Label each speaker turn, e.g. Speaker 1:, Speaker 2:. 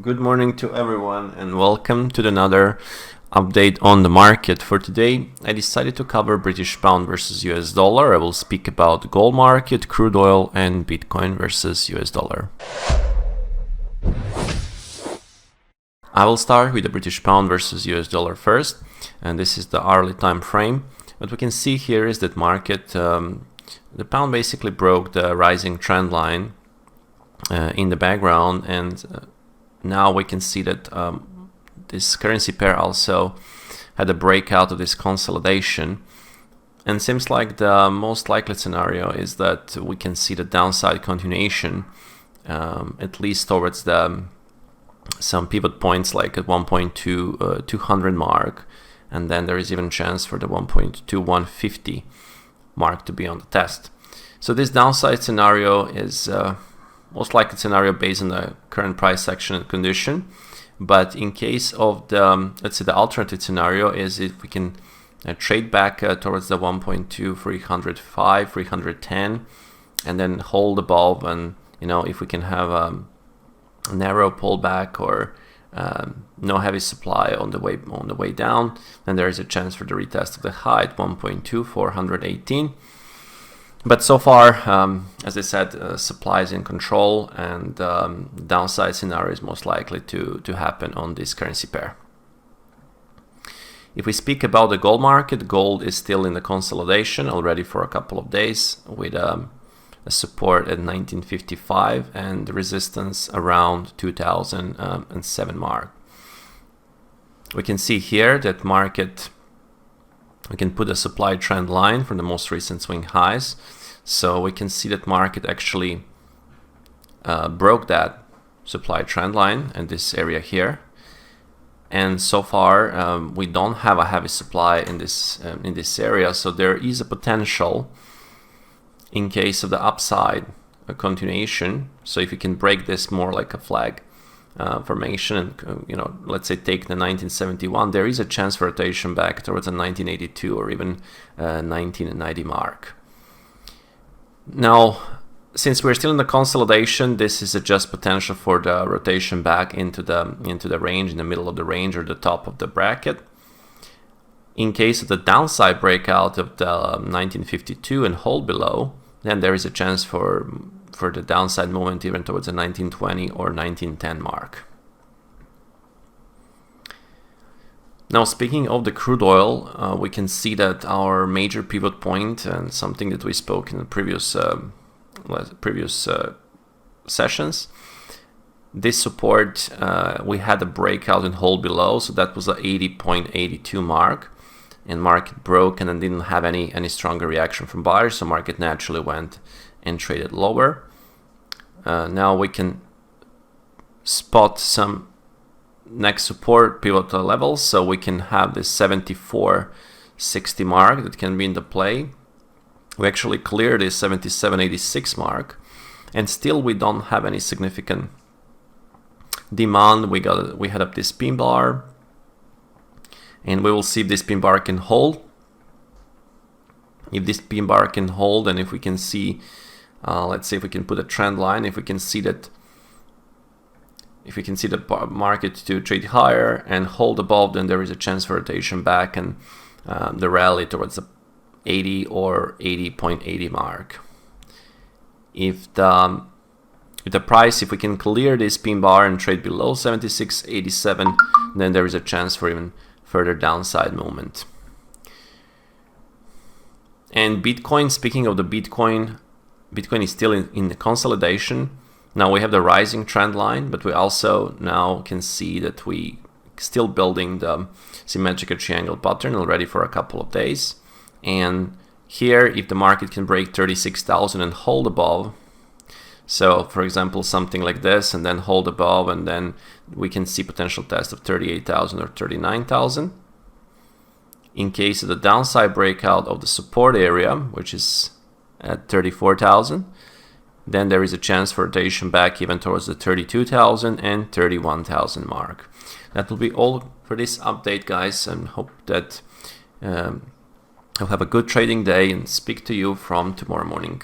Speaker 1: Good morning to everyone and welcome to another update on the market. For today, I decided to cover British pound versus US dollar. I will speak about the gold market, crude oil and Bitcoin versus US dollar. I will start with the British pound versus US dollar first, and this is the hourly time frame. What we can see here is that market, the pound basically broke the rising trend line in the background, and now we can see that this currency pair also had a breakout of this consolidation, and seems like the most likely scenario is that we can see the downside continuation, at least towards some pivot points like at 1.200 mark, and then there is even chance for the 1.2150 mark to be on the test. So this downside scenario is most likely scenario based on the current price action and condition. But in case of the, let's say the alternative scenario is if we can trade back towards the 1.2305, 310, and then hold above, and if we can have a narrow pullback or no heavy supply on the way down, then there is a chance for the retest of the high at 1.2418. But so far, as I said, supply is in control, and downside scenario is most likely to happen on this currency pair. If we speak about the gold market, gold is still in the consolidation already for a couple of days, with a support at 1955 and resistance around 2007 mark. We can see here that market, we can put a supply trend line from the most recent swing highs. So we can see that market actually broke that supply trend line in this area here. And so far we don't have a heavy supply in this area. So there is a potential in case of the upside continuation. So if you can break this more like a flag formation and let's say take the 1971, there is a chance for rotation back towards a 1982 or even 1990 mark. Now, since we're still in the consolidation, this is a just potential for the rotation back into the range, in the middle of the range or the top of the bracket. In case of the downside breakout of the 1952 and hold below, then there is a chance for the downside movement even towards the 1920 or 1910 mark. Now, speaking of the crude oil, we can see that our major pivot point, and something that we spoke in the previous sessions, this support, we had a breakout and hold below, so that was a 80.82 mark, and market broke and then didn't have any stronger reaction from buyers, so market naturally went and traded lower. Now we can spot some next support pivotal levels, so we can have this 74.60 mark that can be in the play. We actually cleared this 77.86 mark, and still we don't have any significant demand. We had up this pin bar, and we will see if this pin bar can hold. If this pin bar can hold, and if we can see, let's see if we can put a trend line, if we can see that, if we can see the market to trade higher and hold above, then there is a chance for rotation back and the rally towards the 80 or 80.80 mark. If the price, if we can clear this pin bar and trade below 76.87, then there is a chance for even further downside movement. And Bitcoin, speaking of the Bitcoin is still in the consolidation. Now we have the rising trend line, but we also now can see that we still building the symmetrical triangle pattern already for a couple of days. And here, if the market can break 36,000 and hold above, so for example something like this, and then hold above, and then we can see potential test of 38,000 or 39,000. In case of the downside breakout of the support area, which is at 34,000, then there is a chance for rotation back even towards the 32,000 and 31,000 mark. That will be all for this update, guys, and hope that you'll have a good trading day, and speak to you from tomorrow morning.